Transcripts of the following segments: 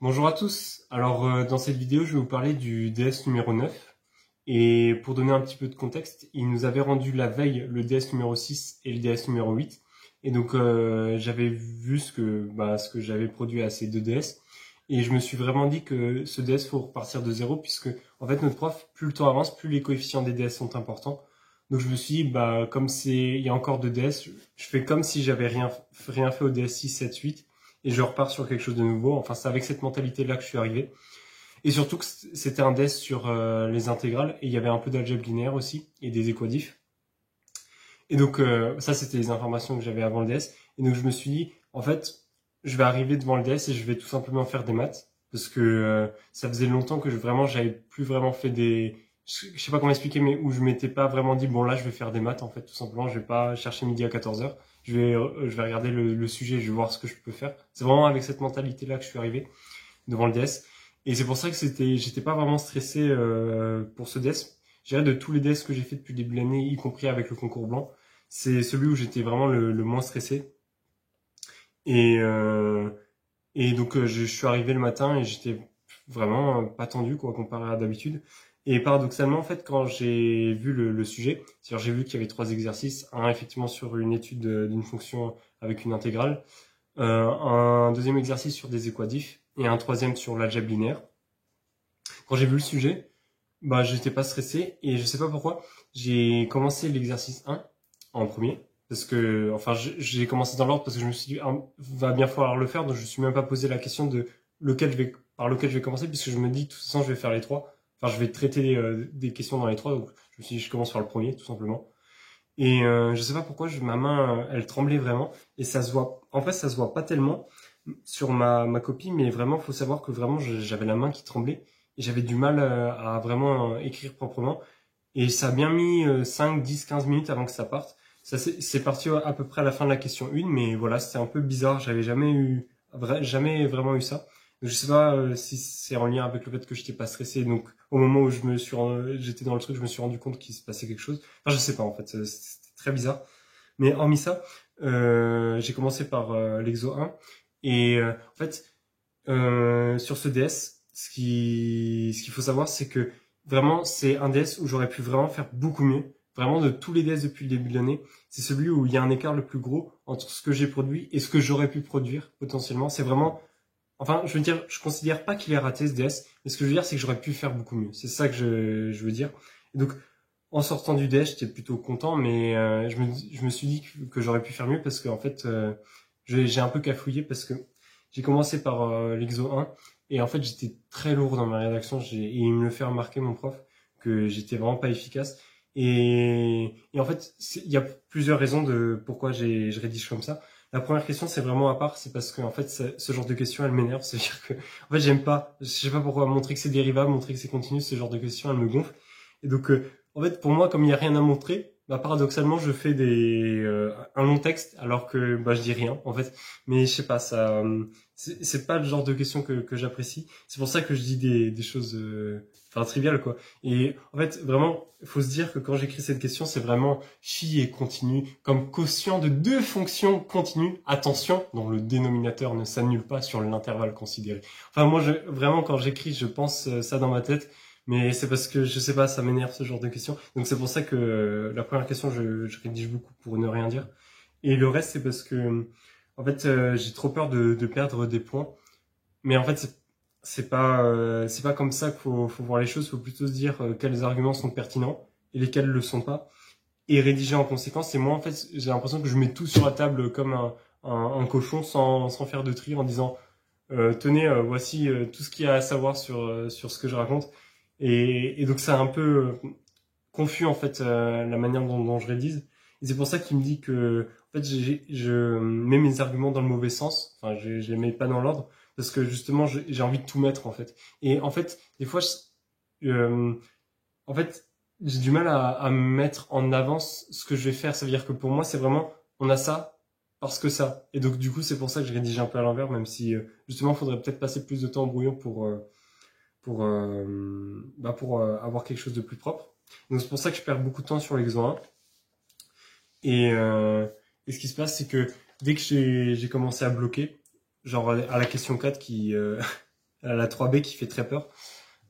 Bonjour à tous. Alors dans cette vidéo, je vais vous parler du DS numéro 9. Et pour donner un petit peu de contexte, il nous avait rendu la veille le DS numéro 6 et le DS numéro 8. Et donc j'avais vu ce que j'avais produit à ces deux DS. Et je me suis vraiment dit que ce DS faut repartir de zéro puisque en fait notre prof, plus le temps avance, plus les coefficients des DS sont importants. Donc je me suis dit, comme il y a encore deux DS, je fais comme si j'avais rien fait au DS 6, 7, 8 et je repars sur quelque chose de nouveau. Enfin, c'est avec cette mentalité-là que je suis arrivé. Et surtout que c'était un DES sur les intégrales, et il y avait un peu d'algèbre linéaire aussi, et des équadifs. Et donc, ça, c'était les informations que j'avais avant le DS. Et donc, je me suis dit, en fait, je vais arriver devant le DS et je vais tout simplement faire des maths. Parce que ça faisait longtemps que j'avais plus vraiment fait je sais pas comment expliquer, mais où je m'étais pas vraiment dit, bon là, je vais faire des maths, en fait, tout simplement. Je vais pas chercher midi à 14h. Je vais regarder le sujet, je vais voir ce que je peux faire. C'est vraiment avec cette mentalité-là que je suis arrivé devant le DS. Et c'est pour ça que j'étais pas vraiment stressé pour ce DS. Je dirais de tous les DS que j'ai fait depuis le début de l'année, y compris avec le concours blanc, c'est celui où j'étais vraiment le moins stressé. Et, euh, et donc je suis arrivé le matin et j'étais vraiment pas tendu quoi comparé à d'habitude. Et paradoxalement en fait quand j'ai vu le sujet, c'est-à-dire j'ai vu qu'il y avait trois exercices, un effectivement sur une étude d'une fonction avec une intégrale, un deuxième exercice sur des équadifs et un troisième sur l'algèbre linéaire. Quand j'ai vu le sujet, j'étais pas stressé et je sais pas pourquoi, j'ai commencé l'exercice 1 en premier parce que enfin j'ai commencé dans l'ordre parce que je me suis dit va bien falloir le faire, donc je me suis même pas posé la question de par lequel je vais commencer puisque je me dis de toute façon je vais faire les trois. Enfin, je vais traiter des questions dans les trois, donc je me suis dit je commence par le premier tout simplement. Et je sais pas pourquoi ma main elle tremblait vraiment et ça se voit. En fait, ça se voit pas tellement sur ma copie, mais vraiment faut savoir que vraiment j'avais la main qui tremblait et j'avais du mal à vraiment écrire proprement. Et ça a bien mis 5, 10, 15 minutes avant que ça parte. C'est parti à peu près à la fin de la question 1, mais voilà, c'était un peu bizarre. J'avais jamais vraiment eu ça. Donc, je sais pas si c'est en lien avec le fait que j'étais pas stressé. Donc, au moment où j'étais dans le truc, je me suis rendu compte qu'il se passait quelque chose. Enfin, je sais pas en fait. C'était très bizarre. Mais hormis ça, j'ai commencé par l'exo 1. Et en fait, sur ce DS, ce qu'il faut savoir, c'est que vraiment, c'est un DS où j'aurais pu vraiment faire beaucoup mieux. Vraiment, de tous les DS depuis le début de l'année, c'est celui où il y a un écart le plus gros entre ce que j'ai produit et ce que j'aurais pu produire potentiellement. C'est vraiment, enfin, je veux dire, je considère pas qu'il est raté ce DS, mais ce que je veux dire, c'est que j'aurais pu faire beaucoup mieux. C'est ça que je veux dire. Et donc, en sortant du DS, j'étais plutôt content, mais je me suis dit que j'aurais pu faire mieux parce qu'en fait, j'ai un peu cafouillé parce que j'ai commencé par l'exo 1 et en fait j'étais très lourd dans ma rédaction et il me le fait remarquer mon prof que j'étais vraiment pas efficace et en fait il y a plusieurs raisons de pourquoi je rédige comme ça. La première question c'est vraiment à part, c'est parce que en fait ce genre de questions elle m'énerve, c'est-à-dire que en fait j'aime pas, je sais pas pourquoi montrer que c'est dérivable, montrer que c'est continu, ce genre de questions elle me gonfle et donc en fait pour moi comme il y a rien à montrer, paradoxalement je fais un long texte alors que je dis rien en fait, mais je sais pas ça c'est pas le genre de question que j'apprécie. C'est pour ça que je dis des choses triviales quoi. Et en fait vraiment il faut se dire que quand j'écris cette question c'est vraiment chi et continu comme quotient de deux fonctions continues, attention dont le dénominateur ne s'annule pas sur l'intervalle considéré. Enfin moi vraiment quand j'écris je pense ça dans ma tête, mais c'est parce que je sais pas, ça m'énerve ce genre de questions. Donc c'est pour ça que la première question je rédige beaucoup pour ne rien dire. Et le reste c'est parce que en fait j'ai trop peur de perdre des points. Mais en fait c'est pas comme ça qu'il faut voir les choses. Faut plutôt se dire quels arguments sont pertinents et lesquels le sont pas. Et rédiger en conséquence. Et moi en fait j'ai l'impression que je mets tout sur la table comme un cochon sans faire de tri en disant tenez voici tout ce qu'il y a à savoir sur ce que je raconte. Et donc c'est un peu confus en fait la manière dont je rédige. Et c'est pour ça qu'il me dit que en fait je mets mes arguments dans le mauvais sens. Enfin je les mets pas dans l'ordre parce que justement j'ai envie de tout mettre en fait. Et en fait des fois euh, en fait j'ai du mal à mettre en avance ce que je vais faire. Ça veut dire que pour moi c'est vraiment on a ça parce que ça. Et donc du coup c'est pour ça que je rédige un peu à l'envers, même si justement il faudrait peut-être passer plus de temps en brouillon pour avoir quelque chose de plus propre. Donc c'est pour ça que je perds beaucoup de temps sur l'exo 1. Et ce qui se passe, c'est que dès que j'ai commencé à bloquer, genre à la question 4 qui la 3B qui fait très peur.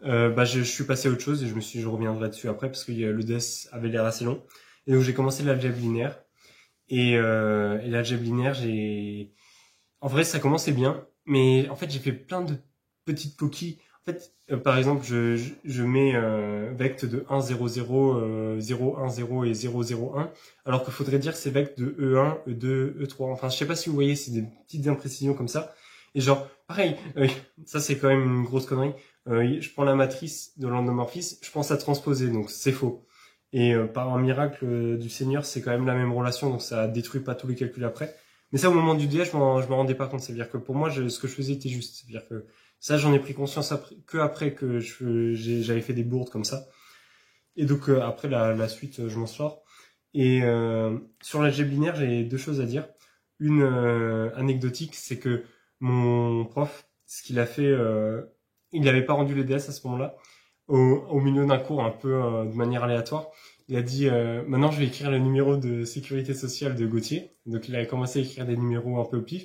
Bah, je suis passé à autre chose et je me suis dit, je reviendrai dessus après parce que le DS avait l'air assez long. Et donc j'ai commencé l'algèbre linéaire. Et l'algèbre linéaire, en vrai, ça commençait bien, mais en fait, j'ai fait plein de petites coquilles. En fait, par exemple, je mets vect de 1, 0, 0, 0, 1, 0 et 0, 0, 1, alors qu'il faudrait dire que c'est vect de E1, E2, E3. Enfin, je sais pas si vous voyez, c'est des petites imprécisions comme ça. Et genre, pareil, ça c'est quand même une grosse connerie. Je prends la matrice de l'endomorphisme, je pense à transposer, donc c'est faux. Et par un miracle du Seigneur, c'est quand même la même relation, donc ça détruit pas tous les calculs après. Mais ça, au moment du DS, je m'en rendais pas compte. C'est-à-dire que pour moi, ce que je faisais était juste. C'est-à-dire que ça, j'en ai pris conscience après que j'avais fait des bourdes comme ça. Et donc après la suite, je m'en sors. Et sur l'algèbre binaire, j'ai deux choses à dire. Une anecdotique, c'est que mon prof, ce qu'il a fait, il n'avait pas rendu les DS à ce moment-là, au milieu d'un cours un peu de manière aléatoire. Il a dit maintenant je vais écrire le numéro de sécurité sociale de Gauthier. Donc il a commencé à écrire des numéros un peu au pif.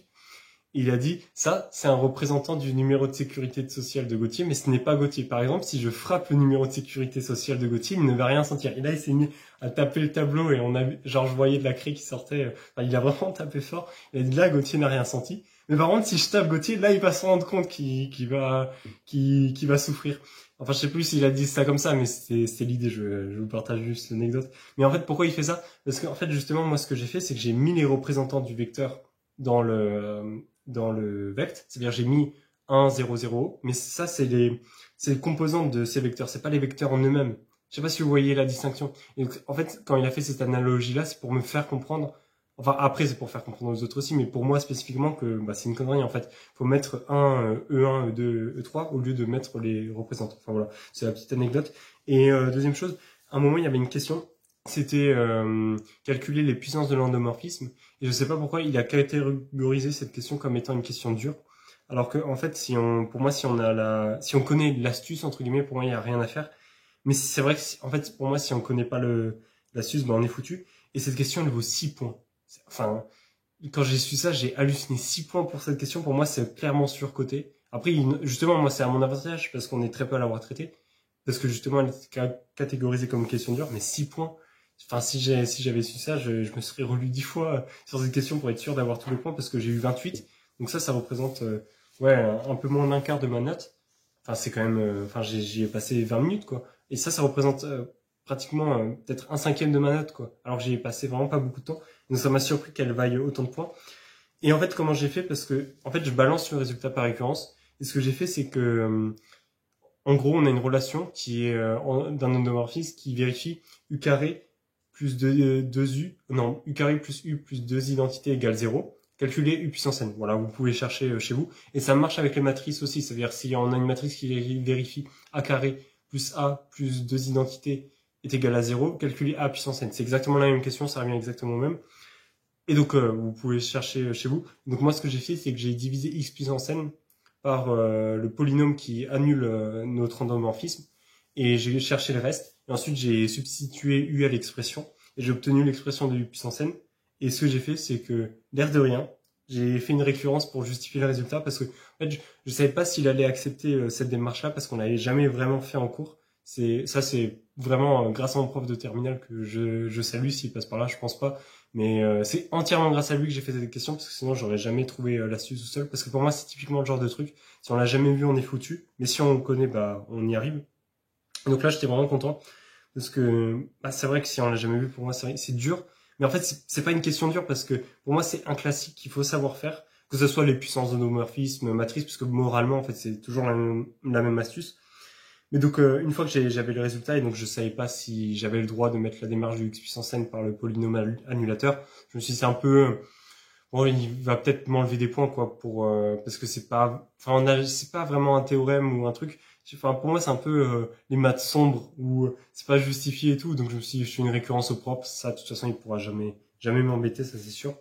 Et il a dit ça c'est un représentant du numéro de sécurité sociale de Gauthier, mais ce n'est pas Gauthier. Par exemple, si je frappe le numéro de sécurité sociale de Gauthier, il ne va rien sentir. Et là il s'est mis à taper le tableau et genre je voyais de la craie qui sortait. Enfin, il a vraiment tapé fort. Il a dit là Gauthier n'a rien senti. Mais par contre si je tape Gauthier, là il va se rendre compte qu'il va souffrir. Enfin, je sais plus s'il a dit ça comme ça, mais c'est l'idée, je vous partage juste l'anecdote. Mais en fait, pourquoi il fait ça? Parce qu'en fait, justement, moi, ce que j'ai fait, c'est que j'ai mis les représentants du vecteur dans le vect. C'est-à-dire, j'ai mis 1, 0, 0, mais ça, c'est les composantes de ces vecteurs, c'est pas les vecteurs en eux-mêmes. Je sais pas si vous voyez la distinction. Et donc, en fait, quand il a fait cette analogie-là, c'est pour me faire comprendre. Enfin, après, c'est pour faire comprendre aux autres aussi, mais pour moi spécifiquement que bah, c'est une connerie en fait. Faut mettre un E1, E2, E3 au lieu de mettre les représentants. Enfin voilà, c'est la petite anecdote. Et deuxième chose, à un moment il y avait une question, c'était calculer les puissances de l'endomorphisme. Et je sais pas pourquoi il a catégorisé cette question comme étant une question dure. Alors que en fait, pour moi, si on connaît l'astuce entre guillemets, pour moi il y a rien à faire. Mais c'est vrai que en fait, pour moi, si on connaît pas l'astuce, ben on est foutu. Et cette question, elle vaut 6 points. Enfin, quand j'ai su ça, j'ai halluciné. 6 points pour cette question. Pour moi, c'est clairement surcoté. Après, justement, moi, c'est à mon avantage parce qu'on est très peu à l'avoir traité. Parce que justement, elle est catégorisée comme question dure. Mais 6 points. Enfin, si j'avais su ça, je me serais relu 10 fois sur cette question pour être sûr d'avoir tous les points parce que j'ai eu 28. Donc ça représente, ouais, un peu moins d'un quart de ma note. Enfin, c'est quand même, enfin, j'y ai passé 20 minutes, quoi. Et ça représente pratiquement peut-être un cinquième de ma note, quoi. Alors que j'y ai passé vraiment pas beaucoup de temps. Donc ça m'a surpris qu'elle vaille autant de points. Et en fait, comment j'ai fait? Parce que, en fait, je balance le résultat par récurrence. Et ce que j'ai fait, c'est que, en gros, on a une relation qui est d'un endomorphisme qui vérifie U carré plus 2 U, non, U carré plus U plus 2 identités égale 0. Calculer U puissance n. Voilà, vous pouvez chercher chez vous. Et ça marche avec les matrices aussi. C'est-à-dire, si on a une matrice qui vérifie A carré plus A plus 2 identités est égal à 0, calculer A puissance n. C'est exactement la même question, ça revient exactement au même. Et donc, vous pouvez chercher chez vous. Donc, moi, ce que j'ai fait, c'est que j'ai divisé x puissance n par le polynôme qui annule notre endomorphisme. Et j'ai cherché le reste. Et ensuite, j'ai substitué u à l'expression. Et j'ai obtenu l'expression de u puissance n. Et ce que j'ai fait, c'est que, l'air de rien, j'ai fait une récurrence pour justifier le résultat parce que, en fait, je savais pas s'il allait accepter cette démarche-là parce qu'on l'avait jamais vraiment fait en cours. C'est vraiment grâce à mon prof de terminale que je salue s'il passe par là, je pense pas. Mais c'est entièrement grâce à lui que j'ai fait cette question parce que sinon j'aurais jamais trouvé l'astuce tout seul. Parce que pour moi c'est typiquement le genre de truc, si on l'a jamais vu on est foutu, mais si on le connaît bah on y arrive. Donc là j'étais vraiment content parce que bah, c'est vrai que si on l'a jamais vu pour moi c'est dur. Mais en fait c'est pas une question dure parce que pour moi c'est un classique qu'il faut savoir faire, que ce soit les puissances d'endomorphisme, matrice, parce que moralement en fait c'est toujours la même astuce. Mais donc, une fois que j'avais le résultat, et donc je savais pas si j'avais le droit de mettre la démarche du x puissance n par le polynôme annulateur, je me suis dit c'est un peu, bon, il va peut-être m'enlever des points, quoi, parce que c'est pas, enfin, c'est pas vraiment un théorème ou un truc. Enfin, pour moi, c'est un peu les maths sombres où c'est pas justifié et tout. Donc, je me suis dit, je fais une récurrence au propre. Ça, de toute façon, il pourra jamais m'embêter, ça c'est sûr.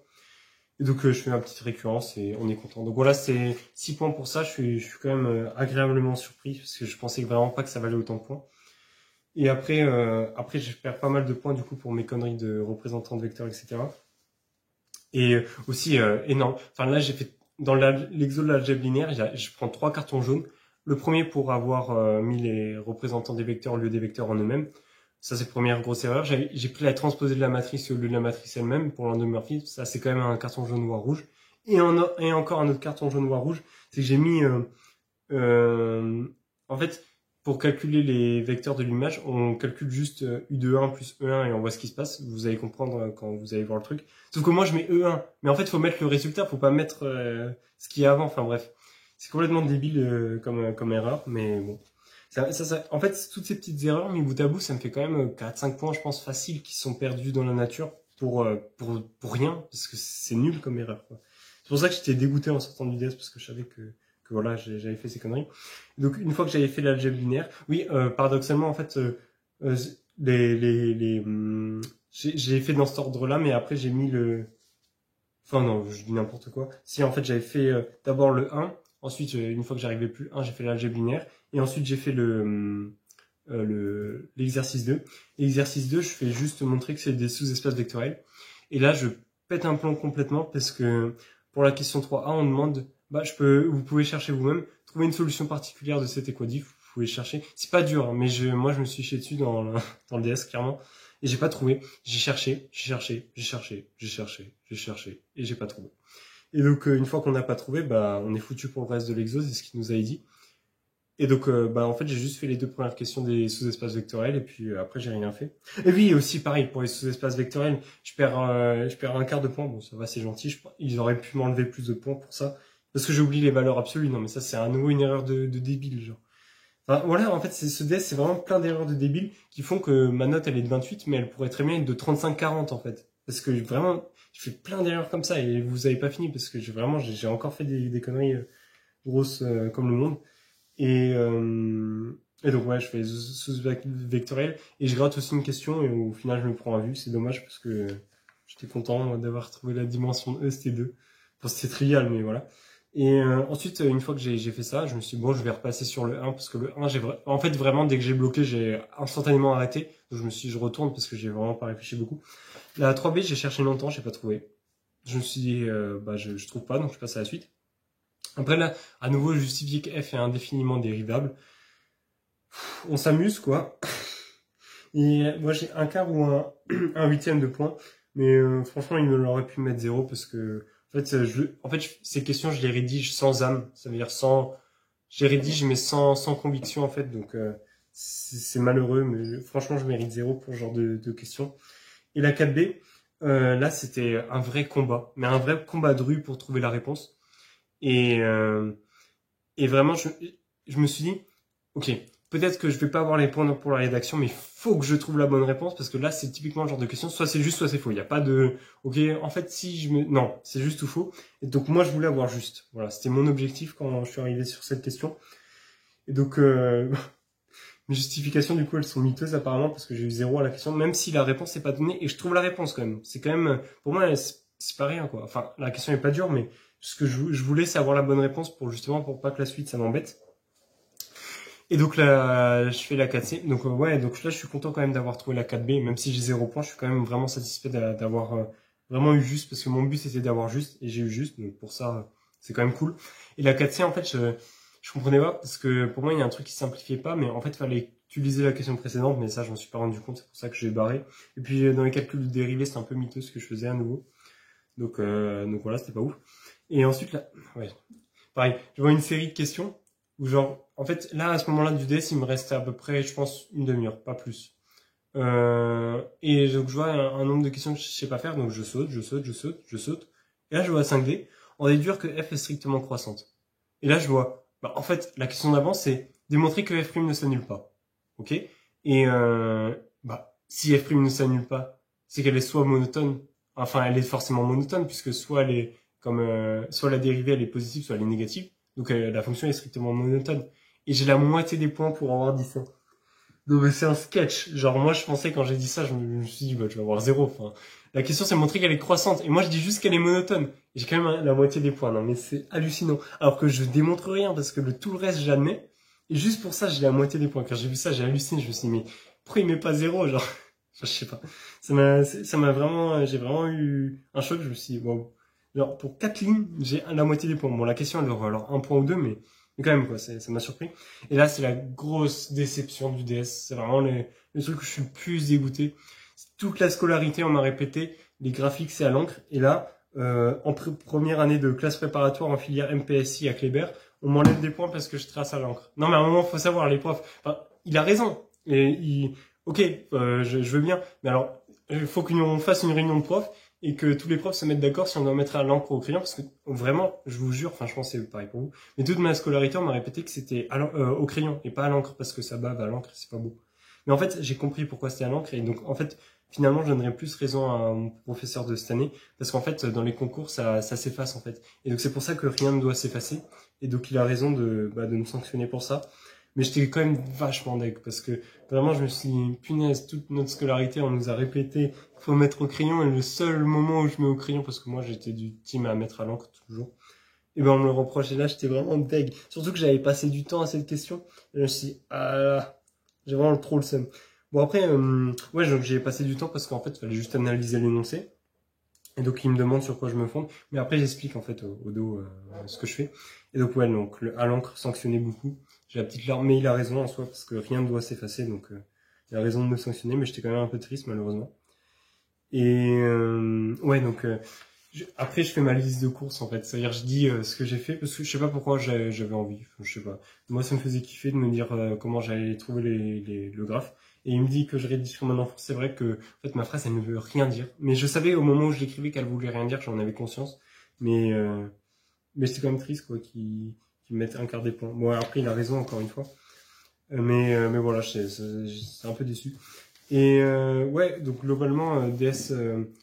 Et donc, je fais ma petite récurrence et on est content. Donc voilà, c'est 6 points pour ça. Je suis quand même agréablement surpris parce que je pensais vraiment pas que ça valait autant de points. Et après, je perds pas mal de points du coup pour mes conneries de représentants de vecteurs, etc. Et aussi énorme. Enfin là, j'ai fait dans l'exo de l'algèbre linéaire, je prends 3 cartons jaunes. Le premier pour avoir mis les représentants des vecteurs au lieu des vecteurs en eux-mêmes. Ça, c'est la première grosse erreur. J'ai pris la transposée de la matrice au lieu de la matrice elle-même pour l'endomorphisme. Ça, c'est quand même un carton jaune, noir, rouge. Et encore un autre carton jaune, noir, rouge. C'est que j'ai mis... en fait, pour calculer les vecteurs de l'image, on calcule juste U de 1 plus E1 et on voit ce qui se passe. Vous allez comprendre quand vous allez voir le truc. Sauf que moi, je mets E1. Mais en fait, il faut mettre le résultat, faut pas mettre ce qu'il y a avant. Enfin bref, c'est complètement débile comme erreur, mais bon. En fait, toutes ces petites erreurs, mis bout à bout, ça me fait quand même 4-5 points, je pense, faciles qui sont perdus dans la nature pour rien, parce que c'est nul comme erreur, quoi. C'est pour ça que j'étais dégoûté en sortant du DS, parce que je savais que voilà, j'avais fait ces conneries. Donc, une fois que j'avais fait l'algèbre linéaire, oui, paradoxalement, en fait, j'ai fait dans cet ordre-là, mais après, j'ai mis enfin, non, je dis n'importe quoi. Si, en fait, j'avais fait d'abord le 1, ensuite, une fois que j'arrivais plus 1, j'ai fait l'algèbre linéaire, et ensuite, j'ai fait l'exercice 2. L'exercice 2, je fais juste montrer que c'est des sous-espaces vectoriels. Et là, je pète un plomb complètement, parce que pour la question 3A, on demande... vous pouvez chercher vous-même, trouver une solution particulière de cet équadif, vous pouvez chercher. C'est pas dur, hein, mais moi je me suis chié dessus dans le DS clairement, et j'ai pas trouvé. J'ai cherché, et j'ai pas trouvé. Et donc une fois qu'on n'a pas trouvé, on est foutu pour le reste de l'exo, c'est ce qu'il nous avait dit. Et donc en fait j'ai juste fait les 2 premières questions des sous-espaces vectoriels, et puis après j'ai rien fait. Et oui, aussi pareil pour les sous-espaces vectoriels, je perds un quart de point. Bon, ça va, c'est gentil. Ils auraient pu m'enlever plus de points pour ça. Parce que j'oublie les valeurs absolues. Non, mais ça, c'est à nouveau une erreur de débile, genre. Enfin, voilà, en fait, ce DS, c'est vraiment plein d'erreurs de débiles qui font que ma note, elle est de 28, mais elle pourrait très bien être de 35-40, en fait. Parce que vraiment, je fais plein d'erreurs comme ça, et vous avez pas fini, parce que j'ai encore fait des conneries grosses comme le monde. Et donc, ouais, je fais sous-vectoriel, et je gratte aussi une question, et au final, je me prends à vue. C'est dommage, parce que j'étais content d'avoir trouvé la dimension E, c'était 2. Enfin, c'était trivial, mais voilà. Et ensuite, une fois que j'ai fait ça, je me suis dit, bon, je vais repasser sur le 1, parce que le 1, en fait, vraiment, dès que j'ai bloqué, j'ai instantanément arrêté. Donc, je me suis dit, je retourne, parce que j'ai vraiment pas réfléchi beaucoup. La 3B, j'ai cherché longtemps, j'ai pas trouvé. Je me suis dit, je trouve pas, donc je passe à la suite. Après, là, à nouveau, justifier que f est indéfiniment dérivable. On s'amuse, quoi. Et moi, j'ai un quart ou un huitième de point. Mais franchement, il me l'aurait pu mettre 0, parce que en fait, ces questions, je les rédige sans âme. Ça veut dire je les rédige, mais sans conviction, en fait. Donc, c'est malheureux, mais franchement, je mérite 0 pour ce genre de questions. Et la 4B, là, c'était un vrai combat. Mais un vrai combat de rue pour trouver la réponse. Et vraiment, je me suis dit, ok, peut-être que je vais pas avoir les points pour la rédaction, mais il faut que je trouve la bonne réponse, parce que là, c'est typiquement le genre de question, soit c'est juste, soit c'est faux. Il n'y a pas de, ok, en fait, non, c'est juste ou faux. Et donc, moi, je voulais avoir juste. Voilà, c'était mon objectif quand je suis arrivé sur cette question. Et donc, mes justifications, du coup, elles sont miteuses, apparemment, parce que j'ai eu 0 à la question, même si la réponse n'est pas donnée, et je trouve la réponse, quand même. C'est quand même, pour moi, c'est pas rien, quoi. Enfin, la question est pas dure, mais ce que je voulais, c'est avoir la bonne réponse pour pas que la suite, ça m'embête. Et donc là, je fais la 4C. Donc ouais, donc là, je suis content quand même d'avoir trouvé la 4B. Même si j'ai 0 points, je suis quand même vraiment satisfait d'avoir vraiment eu juste, parce que mon but, c'était d'avoir juste, et j'ai eu juste. Donc pour ça, c'est quand même cool. Et la 4C, en fait, je comprenais pas, parce que pour moi, il y a un truc qui simplifiait pas, mais en fait, il fallait utiliser la question précédente, mais ça, je m'en suis pas rendu compte. C'est pour ça que j'ai barré. Et puis, dans les calculs de dérivés, c'est un peu miteux ce que je faisais à nouveau. Donc voilà, c'était pas ouf. Et ensuite, là, ouais, pareil, je vois une série de questions où genre, en fait, là, à ce moment-là du DS, il me reste à peu près, je pense, une demi-heure, pas plus. Et donc, je vois un nombre de questions que je sais pas faire, donc je saute. Et là, je vois 5D. On déduire que f est strictement croissante. Et là, je vois, en fait, la question d'avant, c'est démontrer que f' ne s'annule pas. Ok? Et si f' ne s'annule pas, c'est qu'elle est soit monotone, enfin, elle est forcément monotone, puisque soit elle est soit la dérivée, elle est positive, soit elle est négative. Donc, la fonction est strictement monotone. Et j'ai la moitié des points pour avoir dit ça. Donc, c'est un sketch. Genre, moi, je pensais, quand j'ai dit ça, je me suis dit, je vais avoir 0. Enfin, la question, c'est montrer qu'elle est croissante. Et moi, je dis juste qu'elle est monotone. Et j'ai quand même la moitié des points. Non, mais c'est hallucinant. Alors que je démontre rien, parce que tout le reste, j'admets. Et juste pour ça, j'ai la moitié des points. Quand j'ai vu ça, j'ai halluciné. Je me suis dit, mais pourquoi il met pas 0, genre? Je sais pas. Ça m'a vraiment, j'ai vraiment eu un choc. Je me suis dit, bon. Genre, pour 4 lignes, j'ai la moitié des points. Bon, la question, elle doit avoir alors 1 point ou 2, mais Mais quand même, quoi, ça m'a surpris. Et là, c'est la grosse déception du DS. C'est vraiment le truc où je suis le plus dégoûté. Toute la scolarité, on m'a répété, les graphiques, c'est à l'encre. Et là, en première année de classe préparatoire en filière MPSI à Kléber, on m'enlève des points parce que je trace à l'encre. Non, mais à un moment, faut savoir, les profs, enfin, il a raison. Et ok, je veux bien. Mais alors, il faut qu'on fasse une réunion de profs et que tous les profs se mettent d'accord si on doit mettre à l'encre ou au crayon, parce que vraiment, je vous jure, enfin je pense que c'est pareil pour vous, mais toute ma scolarité, on m'a répété que c'était au crayon et pas à l'encre, parce que ça bave à l'encre, c'est pas beau. Mais en fait, j'ai compris pourquoi c'était à l'encre, et donc en fait, finalement, je donnerais plus raison à mon professeur de cette année, parce qu'en fait, dans les concours, ça s'efface en fait. Et donc c'est pour ça que rien ne doit s'effacer, et donc il a raison de me sanctionner pour ça. Mais j'étais quand même vachement deg, parce que vraiment, je me suis dit, punaise, toute notre scolarité, on nous a répété qu'il faut mettre au crayon, et le seul moment où je mets au crayon, parce que moi, j'étais du team à mettre à l'encre toujours, et ben, on me le reprochait là, j'étais vraiment deg. Surtout que j'avais passé du temps à cette question, et je me suis dit, ah là, j'ai vraiment trop le seum. Bon, après, ouais, donc j'ai passé du temps parce qu'en fait, il fallait juste analyser l'énoncé. Et donc, il me demande sur quoi je me fonde. Mais après, j'explique, en fait, au dos, ce que je fais. Et donc, ouais, donc, à l'encre, sanctionner beaucoup. J'ai la petite larme, mais il a raison en soi, parce que rien ne doit s'effacer, donc, il a raison de me sanctionner, mais j'étais quand même un peu triste, malheureusement. Et, ouais, donc, après, je fais ma liste de courses, en fait. C'est-à-dire, je dis ce que j'ai fait, parce que je sais pas pourquoi j'avais envie. Enfin, je sais pas. Moi, ça me faisait kiffer de me dire comment j'allais trouver le graphe. Et il me dit que je rédige sur mon enfant. C'est vrai que, en fait, ma phrase, elle ne veut rien dire. Mais je savais au moment où je l'écrivais qu'elle voulait rien dire, j'en avais conscience. Mais c'était quand même triste, quoi, qu'il me mette un quart des points. Bon, après, il a raison, encore une fois. Mais voilà, c'est un peu déçu. Et ouais, donc globalement, DS,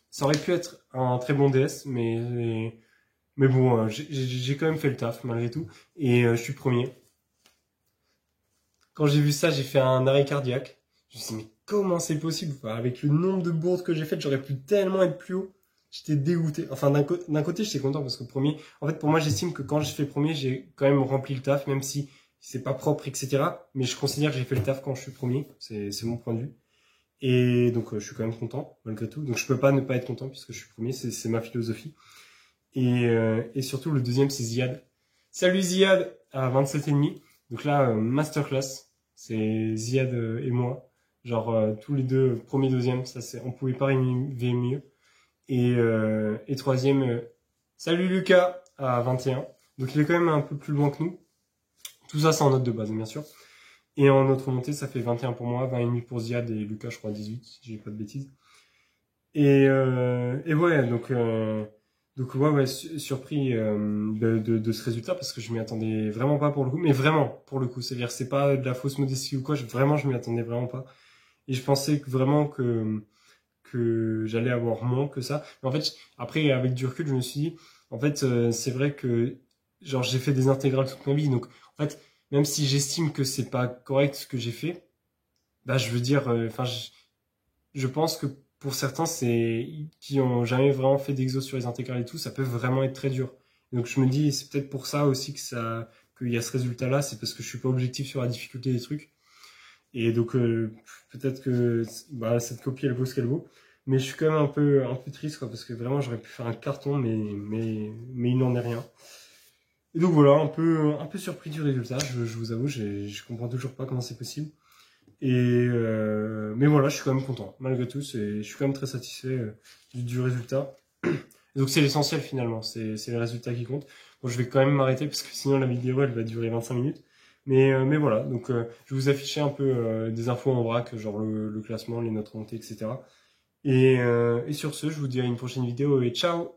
ça aurait pu être un très bon DS, mais bon, j'ai quand même fait le taf, malgré tout. Et je suis premier. Quand j'ai vu ça, j'ai fait un arrêt cardiaque. Je me suis dit, mais comment c'est possible? Enfin, avec le nombre de bourdes que j'ai faites, j'aurais pu tellement être plus haut. J'étais dégoûté. Enfin, d'un côté, j'étais content parce que premier, en fait, pour moi, j'estime que quand je fais premier, j'ai quand même rempli le taf, même si c'est pas propre, etc. Mais je considère que j'ai fait le taf quand je suis premier. C'est mon point de vue. Et donc, je suis quand même content, malgré tout. Donc, je peux pas ne pas être content puisque je suis premier. C'est ma philosophie. Et surtout, le deuxième, c'est Ziad. Salut Ziad, à 27,5. Donc là, masterclass. C'est Ziad et moi. Genre, tous les deux, premier, deuxième, ça c'est, on pouvait pas rêver mieux. Et troisième, salut Lucas, à 21. Donc il est quand même un peu plus loin que nous. Tout ça, c'est en note de base, bien sûr. Et en note remontée, ça fait 21 pour moi, 20,5 pour Ziad et Lucas, je crois, 18, si j'ai pas de bêtises. Et ouais, donc ouais, surpris de ce résultat parce que je m'y attendais vraiment pas pour le coup, mais vraiment pour le coup, c'est-à-dire c'est pas de la fausse modestie ou quoi, vraiment je m'y attendais vraiment pas. Et je pensais vraiment que j'allais avoir moins que ça. Mais en fait, après avec du recul, je me suis dit, en fait, c'est vrai que genre j'ai fait des intégrales toute ma vie, donc en fait, même si j'estime que c'est pas correct ce que j'ai fait, bah je veux dire, enfin, je pense que pour certains, qui ont jamais vraiment fait d'exo sur les intégrales et tout, ça peut vraiment être très dur. Donc je me dis, c'est peut-être pour ça aussi qu'il y a ce résultat-là, c'est parce que je suis pas objectif sur la difficulté des trucs. Et donc peut-être que cette copie elle vaut ce qu'elle vaut, mais je suis quand même un peu triste quoi, parce que vraiment j'aurais pu faire un carton, mais il n'en est rien. Et donc voilà, un peu surpris du résultat. Je vous avoue, je comprends toujours pas comment c'est possible. Mais voilà, je suis quand même content. Malgré tout, je suis quand même très satisfait du résultat. Et donc c'est l'essentiel finalement, c'est les résultats qui comptent. Bon, je vais quand même m'arrêter parce que sinon la vidéo elle va durer 25 minutes. Mais voilà, donc je vais vous afficher un peu des infos en vrac, genre le classement, les notes remontées, etc. Et sur ce, je vous dis à une prochaine vidéo et ciao!